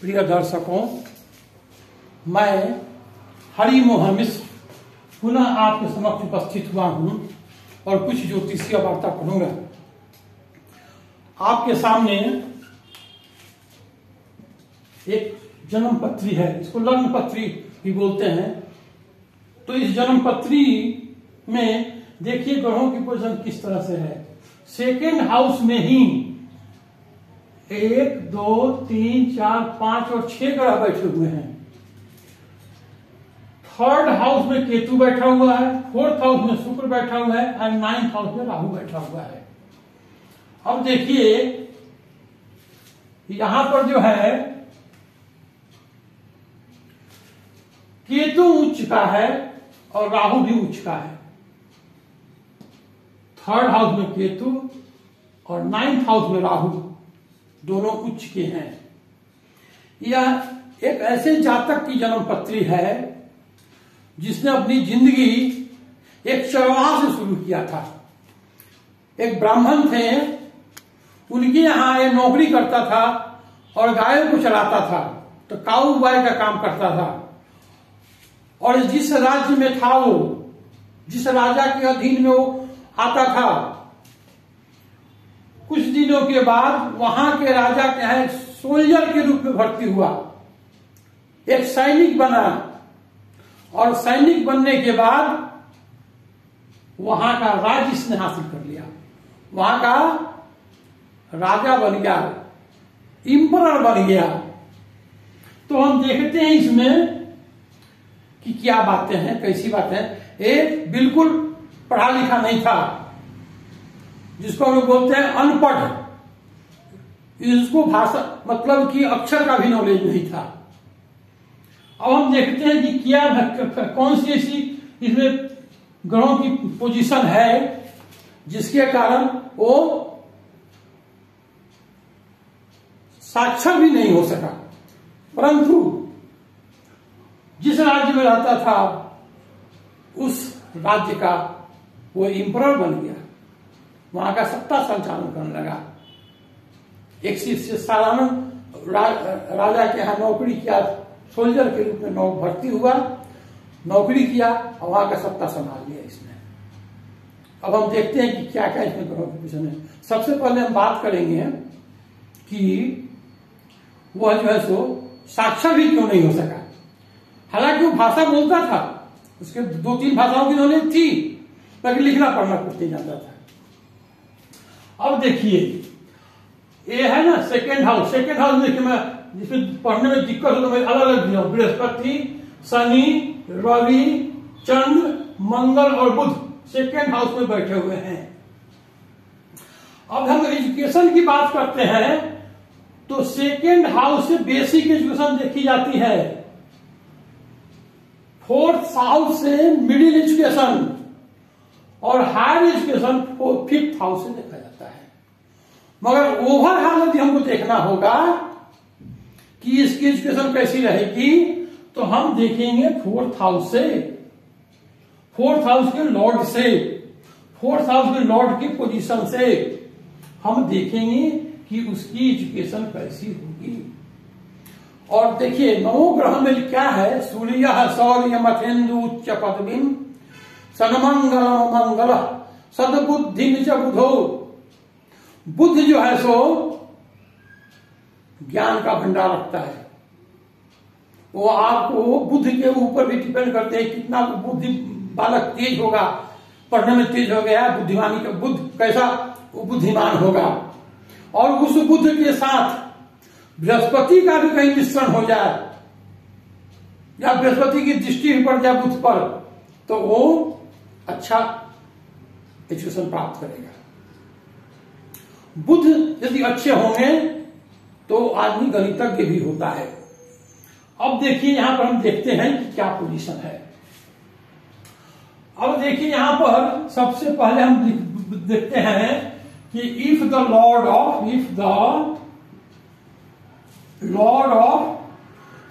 प्रिय दर्शकों, मैं हरि मोहन मिश्र पुनः आपके समक्ष उपस्थित हुआ हूं और कुछ ज्योतिषीय वार्ता करूंगा। आपके सामने एक जन्म पत्री है, इसको लग्न पत्री भी बोलते हैं। तो इस जन्म पत्री में देखिए ग्रहों की पोजीशन किस तरह से है। सेकेंड हाउस में ही 1, 2, 3, 4, 5 और 6 ग्रह बैठे हुए हैं। थर्ड हाउस में केतु बैठा हुआ है, फोर्थ हाउस में शुक्र बैठा हुआ है और नाइन्थ हाउस में राहु बैठा हुआ है। अब देखिए यहां पर जो है केतु उच्च का है और राहु भी उच्च का है। थर्ड हाउस में केतु और नाइन्थ हाउस में राहु दोनों उच्च के हैं। यह एक ऐसे जातक की जन्म पत्री है जिसने अपनी जिंदगी एक चरवाह से शुरू किया था। एक ब्राह्मण थे, उनके यहां ये नौकरी करता था और गायों को चराता था, तो काऊ बाय का काम करता था। और जिस राज्य में था वो, जिस राजा के अधीन में वो आता था, कुछ दिनों के बाद वहां के राजा के यहाँ एक सोल्जर के रूप में भर्ती हुआ, एक सैनिक बना। और सैनिक बनने के बाद वहां का राज्य इसने हासिल कर लिया, वहां का राजा बन गया, इंपरर बन गया। तो हम देखते हैं इसमें कि क्या बातें हैं, कैसी बातें हैं। ये बिल्कुल पढ़ा लिखा नहीं था, जिसको हम बोलते हैं अनपढ़, इसको भाषा मतलब कि अक्षर का भी नॉलेज नहीं था। अब हम देखते हैं कि क्या कौन सी ऐसी इसमें ग्रहों की पोजीशन है जिसके कारण वो साक्षर भी नहीं हो सका, परंतु जिस राज्य में रहता था उस राज्य का वो इंपरर बन गया, वहां का सत्ता संचालन करने लगा। एक साधारण राजा के यहां नौकरी किया, सोल्जर के रूप में भर्ती हुआ, नौकरी किया और वहां का सत्ता संभाल लिया इसने। अब हम देखते हैं कि क्या क्या इसमें ग्रहों की पोजीशन है। सबसे पहले हम बात करेंगे कि वह जो है सो साक्षर भी क्यों नहीं हो सका। हालांकि वो भाषा बोलता था, उसके 2-3 भाषाओं की नॉलेज थी, लेकिन लिखना पढ़ना कुछ नहीं जानता था। अब देखिए ये है ना सेकेंड हाउस। सेकेंड हाउस देखिए, मैं जिसमें पढ़ने में दिक्कत हो तो मैं अलग अलग दिया हूं। बृहस्पति, शनि, रवि, चंद्र, मंगल और बुध सेकेंड हाउस में बैठे हुए हैं। अब हम एजुकेशन की बात करते हैं तो सेकेंड हाउस से बेसिक एजुकेशन देखी जाती है, फोर्थ हाउस से मिडिल एजुकेशन और हायर एजुकेशन फिफ्थ हाउस से देखा जाता है। मगर ओवरऑल यदि हमको देखना होगा कि इसकी एजुकेशन कैसी रहेगी, तो हम देखेंगे फोर्थ हाउस से, फोर्थ हाउस के लॉर्ड से, फोर्थ हाउस के लॉर्ड की पोजीशन से हम देखेंगे कि उसकी एजुकेशन कैसी होगी। और देखिए 9 ग्रह में क्या है, सूर्य शौर्य मथेन्दु उच्च पदवीं सन्मंगल मंगल सदबुद्धि निज बुधो। बुध जो है सो ज्ञान का भंडार रखता है। वो आपको बुद्ध के ऊपर भी डिपेंड करते हैं, कितना बुद्धि बालक तेज होगा, पढ़ने में तेज हो गया, बुद्धिमानी का बुद्ध कैसा वो बुद्धिमान होगा। और उस बुद्ध के साथ बृहस्पति का भी कहीं मिश्रण हो जाए या बृहस्पति की दृष्टि भी पड़ जाए बुद्ध पर, तो वो अच्छा एजुकेशन प्राप्त करेगा। बुद्ध यदि अच्छे होंगे तो आदमी गणितज्ञ भी होता है। अब देखिए यहां पर हम देखते हैं कि क्या पोजीशन है। अब देखिए यहां पर सबसे पहले हम देखते हैं कि इफ द लॉर्ड ऑफ,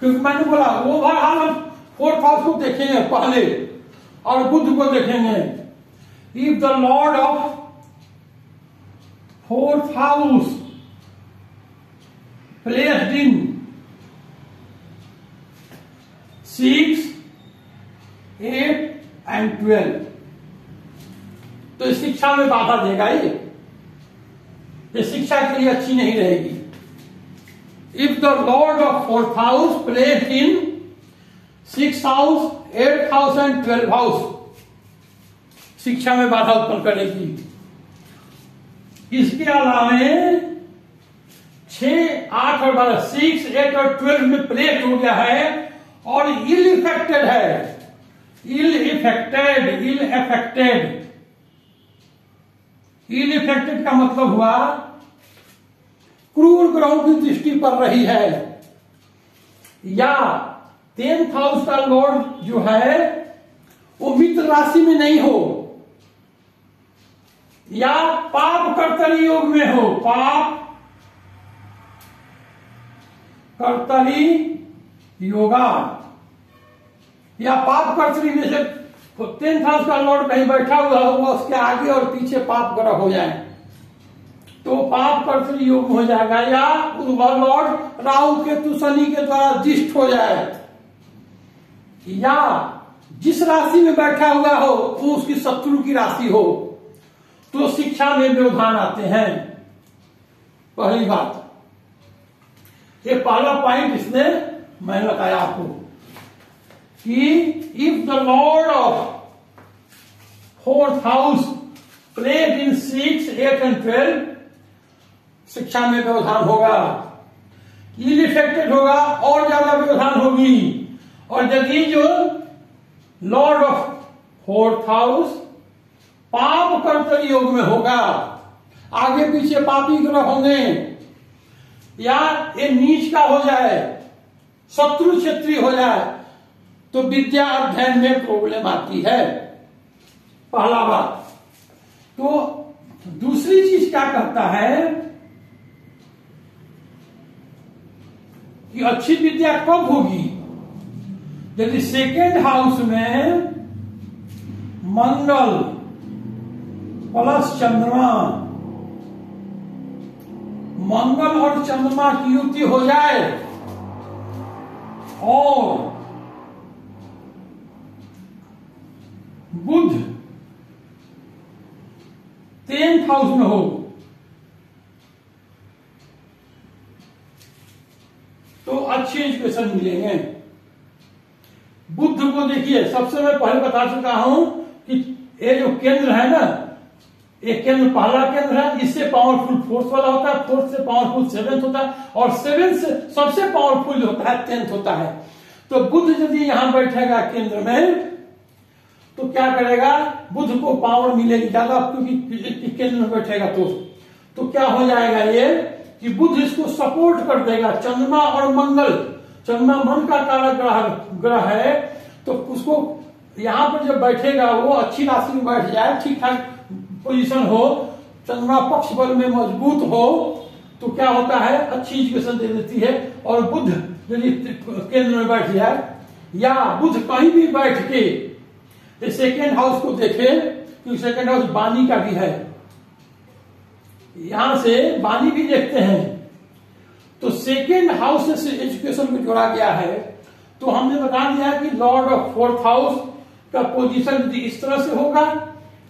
क्योंकि मैंने बोला ओवरऑल हम फोर्थ हाउस को देखेंगे पहले और बुध को देखेंगे। If the Lord of fourth house placed in 6, 8 and 12, तो इस शिक्षा में बाधा देगा ये शिक्षा के लिए अच्छी नहीं रहेगी। If the Lord of 4th house placed in 6th house, 8th house and 12th house, शिक्षा में बाधा उत्पन्न करेगी। इसके अलावे 6, 8 और 12, 6, 8 और 12 में प्लेस हो गया है और इल इफेक्टेड है। इल इफेक्टेड का मतलब हुआ क्रूर ग्रहों की दृष्टि पड़ रही है, या 10th हाउस का लॉर्ड जो है वो मित्र राशि में नहीं हो, या पाप कर्तरी योग में हो, पाप कर्तरी योगा, या पाप कर्तरी में से 10th हाउस का लॉर्ड कहीं बैठा हुआ हो, उसके आगे और पीछे पाप ग्रह हो जाए तो पाप कर्तरी योग हो जाएगा, या वह लॉर्ड राहु केतु शनि के द्वारा दिष्ट हो जाए, या जिस राशि में बैठा हुआ हो वो उसकी शत्रु की राशि हो, तो शिक्षा में व्यवधान आते हैं। पहली बात, ये पहला पॉइंट इसने मैंने बताया आपको कि if the Lord of 4th house placed in 6, 8 and 12, शिक्षा में व्यवधान होगा, इल इफेक्टेड होगा और ज्यादा व्यवधान होगी। और यदि जो लॉर्ड ऑफ 4th हाउस पाप कर्तरी योग में होगा, आगे पीछे पापी ग्रह होंगे, या ये नीच का हो जाए, शत्रु क्षेत्रीय हो जाए, तो विद्या अध्ययन में प्रॉब्लम आती है। पहला बात। तो दूसरी चीज क्या करता है कि अच्छी विद्या कब होगी? यदि 2nd हाउस में मंगल प्लस चंद्रमा, मंगल और चंद्रमा की युति हो जाए और बुध 10th हाउस में हो, तो अच्छे एजुकेशन मिलेंगे। बुध को देखिए, सबसे मैं पहले बता चुका हूं कि ये जो केंद्र है ना, ये केंद्र पहला केंद्र है, इससे पावरफुल 4th वाला होता है, 4th से पावरफुल 7th होता है, और 7th से सबसे पावरफुल होता है 10th होता है। तो बुध यदि यहां बैठेगा केंद्र में तो क्या करेगा, बुध को पावर मिलेगी ज्यादा, क्योंकि केंद्र में बैठेगा। तो क्या हो जाएगा ये कि बुध इसको सपोर्ट कर देगा। चंद्रमा और मंगल, चंद्रमा मन का कारक ग्रह है, तो उसको यहां पर जब बैठेगा वो अच्छी राशि में बैठ जाए, ठीक ठाक पोजीशन हो, चंद्रमा पक्ष बल में मजबूत हो, तो क्या होता है, अच्छी एजुकेशन दे देती है। और बुध यदि केंद्र में बैठ जाए, या बुध कहीं भी बैठ के 2nd हाउस को देखे, क्योंकि 2nd हाउस वाणी का भी है, यहां से वाणी भी देखते हैं, तो 2nd हाउस से एजुकेशन को जोड़ा गया है। तो हमने बता दिया कि लॉर्ड ऑफ 4th हाउस का पोजीशन यदि इस तरह से होगा,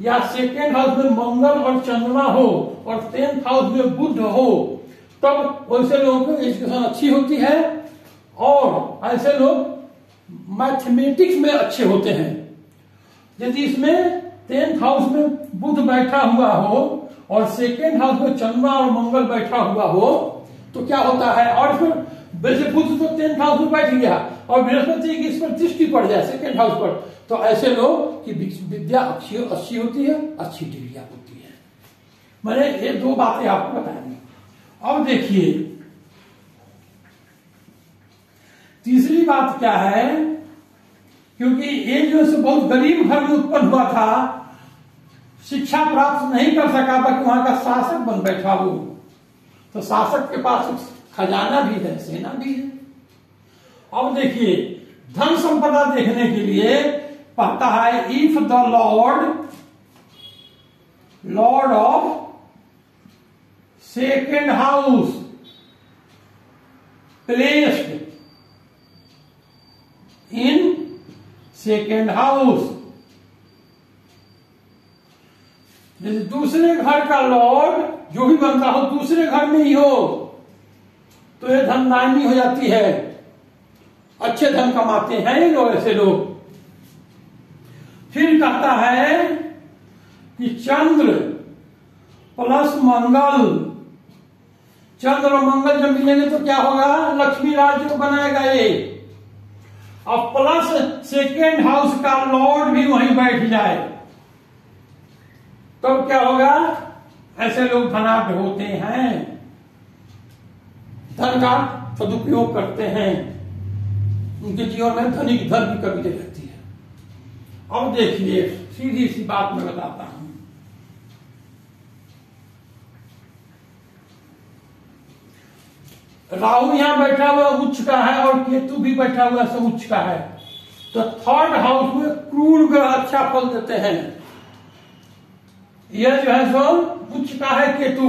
या 2nd हाउस में मंगल और चंद्रमा हो और 10th हाउस में बुध हो, तब वैसे लोगों को एजुकेशन अच्छी होती है, और ऐसे लोग मैथमेटिक्स में अच्छे होते हैं। यदि इसमें 10th हाउस में बुध बैठा हुआ हो और 2nd हाउस में चंद्रमा और मंगल बैठा हुआ हो, तो क्या होता है, और फिर वैसे बुध तो 10th हाउस में बैठ गया और बृहस्पति की इस पर दृष्टि पड़ जाए 2nd हाउस पर, तो ऐसे लोग की विद्या अच्छी होती है, अच्छी डिग्रियां होती है। मैंने ये 2 बातें आपको बता दी। अब देखिए तीसरी बात क्या है, क्योंकि ये जो से बहुत गरीब घर में उत्पन्न हुआ था, शिक्षा प्राप्त नहीं कर सका, बल्कि वहां का शासक बन बैठा वो, तो शासक के पास खजाना भी है, सेना भी है। अब देखिए धन संपदा देखने के लिए पता है, if the Lord of 2nd house placed in second house. जैसे दूसरे घर का लॉर्ड जो भी बनता हो दूसरे घर में ही हो तो ये धनदायनी हो जाती है, अच्छे धन कमाते हैं ये लोग, ऐसे लोग। फिर कहता है कि चंद्र प्लस मंगल, चंद्र और मंगल जब मिलेंगे तो क्या होगा, लक्ष्मी राज्य को बनाएगा ये। अब प्लस सेकेंड हाउस का लॉर्ड भी वहीं बैठ जाए तब तो क्या होगा, ऐसे लोग धनाढ्य होते हैं, धन का सदुपयोग करते हैं, उनके जीवन में धन की कमी रहती है। अब देखिए सीधी सी बात मैं बताता हूं, राहु यहां बैठा हुआ उच्च का है और केतु भी बैठा हुआ सब उच्च का है, तो थर्ड हाउस में क्रूर ग्रह अच्छा फल देते हैं। यह जो है सो उच्च का है केतु,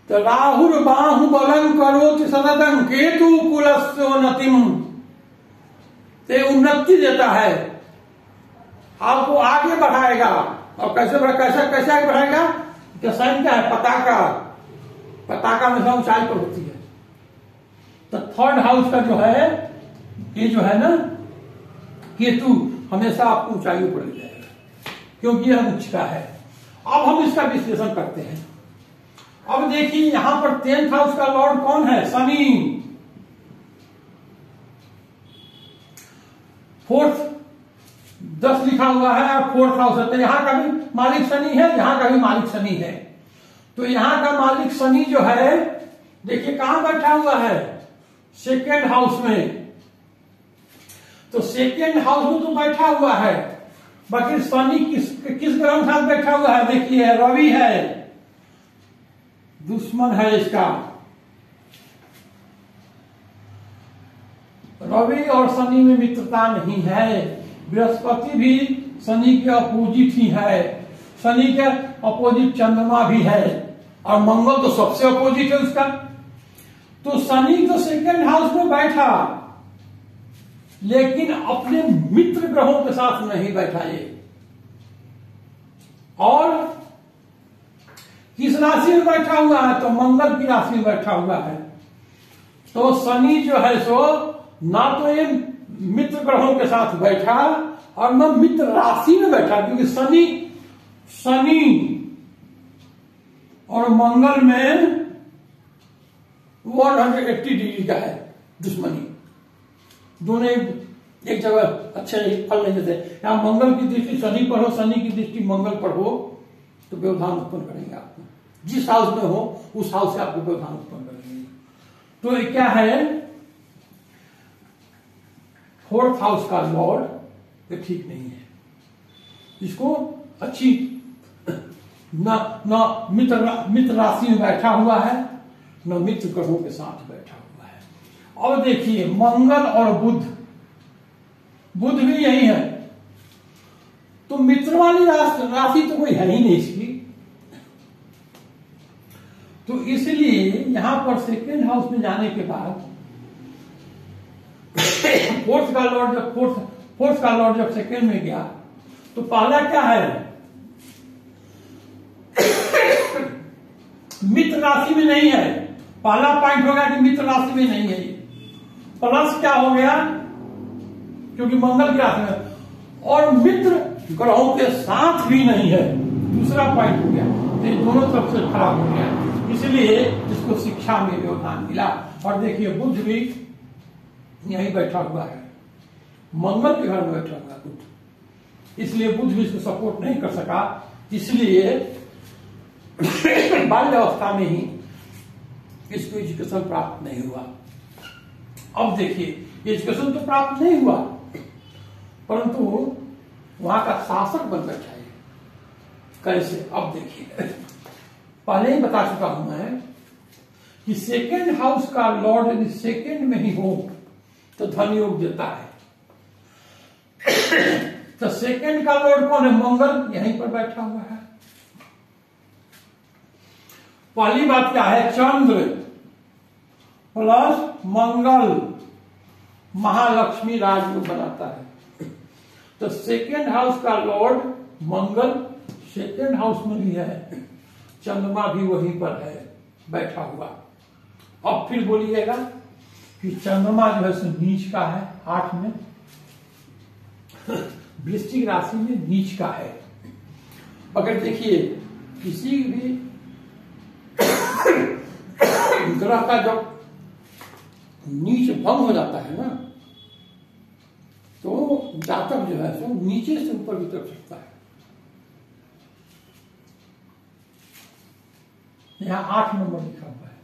तो राहुर बाहु बलम करो सदन केतु कुलस्योन्नतिम, ते उन्नति देता है, आपको आगे बढ़ाएगा। और कैसे कैसे आगे बढ़ाएगा, साइन क्या है, पताका में से ऊंचाई पर होती है। तो थर्ड हाउस का जो है ये जो है ना केतु हमेशा आपको ऊंचाइयों पर ले जाएगा क्योंकि यह उच्च का है। अब हम इसका विश्लेषण करते हैं। अब देखिए यहां पर 10th हाउस का लॉर्ड कौन है, शनि। 4th 10 लिखा हुआ है और 4th हाउस है, तो यहां का भी मालिक शनि है, यहां का भी मालिक शनि है। तो यहां का मालिक शनि जो है देखिए कहां बैठा हुआ है, सेकेंड हाउस में। तो सेकेंड हाउस में तो बैठा हुआ है, बाकी शनि किस ग्रह के साथ बैठा हुआ है, देखिए रवि है, दुश्मन है इसका। रवि और शनि में मित्रता नहीं है, बृहस्पति भी शनि के अपोजिट ही है, शनि के अपोजिट चंद्रमा भी है और मंगल तो सबसे अपोजिट है उसका। तो शनि तो सेकेंड हाउस में बैठा लेकिन अपने मित्र ग्रहों के साथ नहीं बैठा ये, और किस राशि में बैठा हुआ है, तो मंगल की राशि में बैठा हुआ है। तो शनि जो है सो ना तो ये मित्र ग्रहों के साथ बैठा और न मित्र राशि में बैठा, क्योंकि शनि और मंगल में 180 डिग्री का है दुश्मनी, दोनों एक जगह अच्छे फल नहीं देते। यहां मंगल की दृष्टि शनि पर हो, शनि की दृष्टि मंगल पर हो तो व्यवधान उत्पन्न करेंगे आपको, जिस हाउस में हो उस हाउस से आपको व्यवधान उत्पन्न करेंगे। तो ये क्या है, 4th हाउस का लॉर्ड ये ठीक नहीं है, इसको अच्छी न मित्र राशि में बैठा हुआ है, न मित्र ग्रहों के साथ बैठा हुआ है। और देखिए मंगल और बुध भी यही है, तो मित्र वाली राशि तो कोई है ही नहीं इसकी। तो इसलिए यहां पर सेकेंड हाउस में जाने के बाद फोर्थ का लॉर्ड जब सेकेंड में गया तो पहला क्या है, मित्र राशि में नहीं है, पहला पॉइंट हो गया कि मित्र राशि में नहीं है। प्लस क्या हो गया, क्योंकि मंगल की राशि में, और मित्र ग्रहों के साथ भी नहीं है, दूसरा पॉइंट हो गया। तो ये दोनों तरफ से खराब हो गया, इसलिए इसको शिक्षा में योगदान मिला। और देखिए बुध भी यहीं बैठा हुआ है, मंगल के घर में बैठा हुआ है बुध, इसलिए बुध भी इसको सपोर्ट नहीं कर सका, इसलिए बाल्य अवस्था में ही इसको एजुकेशन प्राप्त नहीं हुआ। अब देखिए एजुकेशन तो प्राप्त नहीं हुआ, परंतु वहां का शासक बन बैठा है। कैसे, अब देखिए पहले ही बता चुका हूं मैं कि सेकेंड हाउस का लॉर्ड यदि सेकेंड में ही हो तो धन योग देता है। तो सेकेंड का लॉर्ड कौन है, मंगल यहीं पर बैठा हुआ है। पहली बात क्या है, चंद्र प्लस मंगल महालक्ष्मी राजयोग बनाता है। तो सेकेंड हाउस का लॉर्ड मंगल सेकेंड हाउस में भी है, चंद्रमा भी वहीं पर है बैठा हुआ। अब फिर बोलिएगा कि चंद्रमा जो है सो नीच का है 8 में, वृश्चिक राशि में नीच का है। अगर देखिए किसी भी ग्रह का जब नीच भंग हो जाता है ना, तो जातक जो है सो नीचे से ऊपर भी उतर सकता है। यहां 8 नंबर लिखा हुआ है।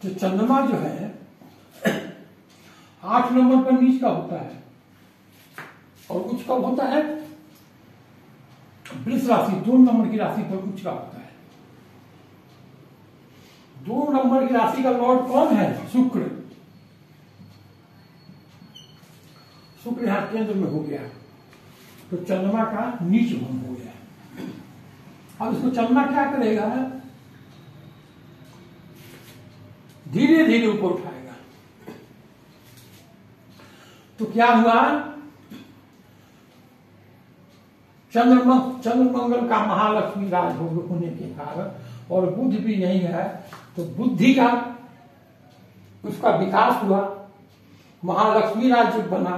तो चंद्रमा जो है 8 नंबर पर नीच का होता है और उच्च कब होता है? वृष राशि 2 नंबर की राशि पर उच्च का होता है। 2 नंबर की राशि का लॉर्ड कौन है? शुक्र। शुक्र यहां केंद्र में हो गया, तो चंद्रमा का नीच भंग हो गया। अब इसको चंद्रमा क्या करेगा? धीरे धीरे ऊपर उठाएगा। तो क्या हुआ? चंद्रमंगल का महालक्ष्मी राज होने के कारण, और बुध भी यही है, तो बुद्धि का उसका विकास हुआ, महालक्ष्मी राज्य बना।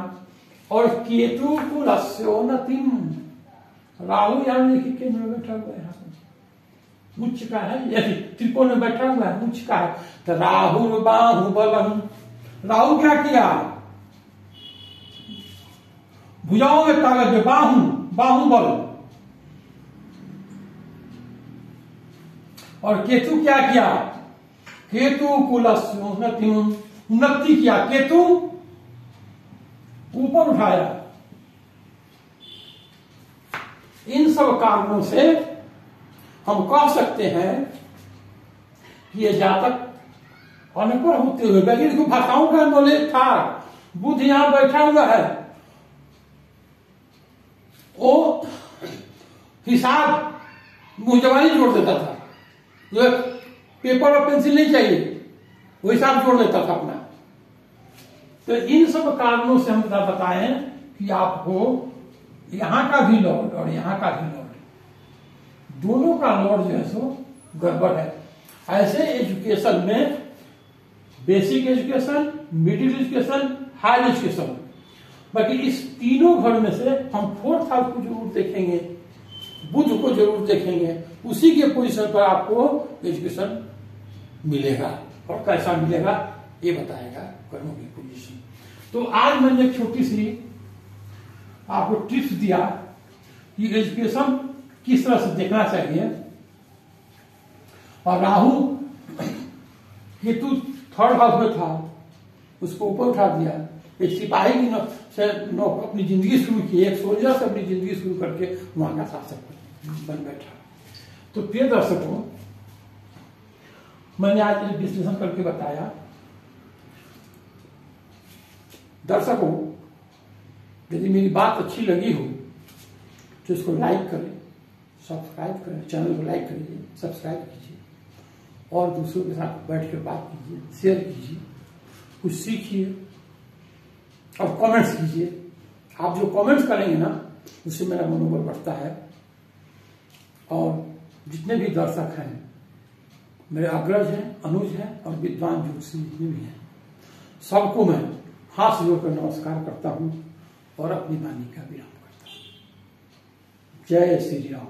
और केतु को लस्योन्नतिम, राहु यानी कि केंद्र में बैठा हुआ है, यहाँ पर उच्च का है, यदि त्रिकोण में बैठा हुआ है उच्च का है। तो राहु बाहुबलम, राहु क्या किया? भुजाओं में ताकत है, बाहुबल। और केतु क्या किया? केतु कुलस्योन्नति, उन्नति किया, केतु ऊपर उठाया। इन सब कारणों से हम कह सकते हैं कि ये जातक अनपढ़ होते हुए, लेकिन इनको भाषाओं का नॉलेज था। बुध यहां बैठा हुआ है, वो हिसाब मुंहजबानी जोड़ देता था, जो पेपर और पेंसिल नहीं चाहिए, वो हिसाब जोड़ देता था अपना। तो इन सब कारणों से हम बताएं कि आपको यहां का भी लॉर्ड और यहां का भी लॉर्ड, दोनों का लॉर्ड जो है सो गड़बड़ है। ऐसे एजुकेशन में basic education, middle education, higher education, बाकी इस तीनों घर में से हम 4th हाउस को जरूर देखेंगे, बुध को जरूर देखेंगे। उसी के पोजीशन पर आपको एजुकेशन मिलेगा, और कैसा मिलेगा ये बताएगा कर्मों की पोजीशन। तो आज मैंने एक छोटी सी आपको टिप्स दिया कि एजुकेशन किस तरह से देखना चाहिए। और राहु केतु 3rd हाउस में था, उसको ऊपर उठा दिया। एक सिपाही की अपनी जिंदगी शुरू की, एक सोल्जर से अपनी जिंदगी शुरू करके वहां का शासक बन बैठा। तो प्रिय दर्शकों, मैंने आज विश्लेषण करके बताया। दर्शकों, यदि मेरी बात अच्छी लगी हो तो इसको लाइक करें, सब्सक्राइब करें, चैनल को लाइक करिए, सब्सक्राइब कीजिए, और दूसरों के साथ बैठ कर बात कीजिए, शेयर कीजिए, कुछ सीखिए और कमेंट्स कीजिए। आप जो कमेंट्स करेंगे ना, उससे मेरा मनोबल बढ़ता है। और जितने भी दर्शक हैं, मेरे अग्रज हैं, अनुज हैं और विद्वान ज्योतिषी जितने भी हैं, सबको मैं हाथ से जोड़कर नमस्कार करता हूं और अपनी वाणी का विराम करता हूं। जय श्री राम।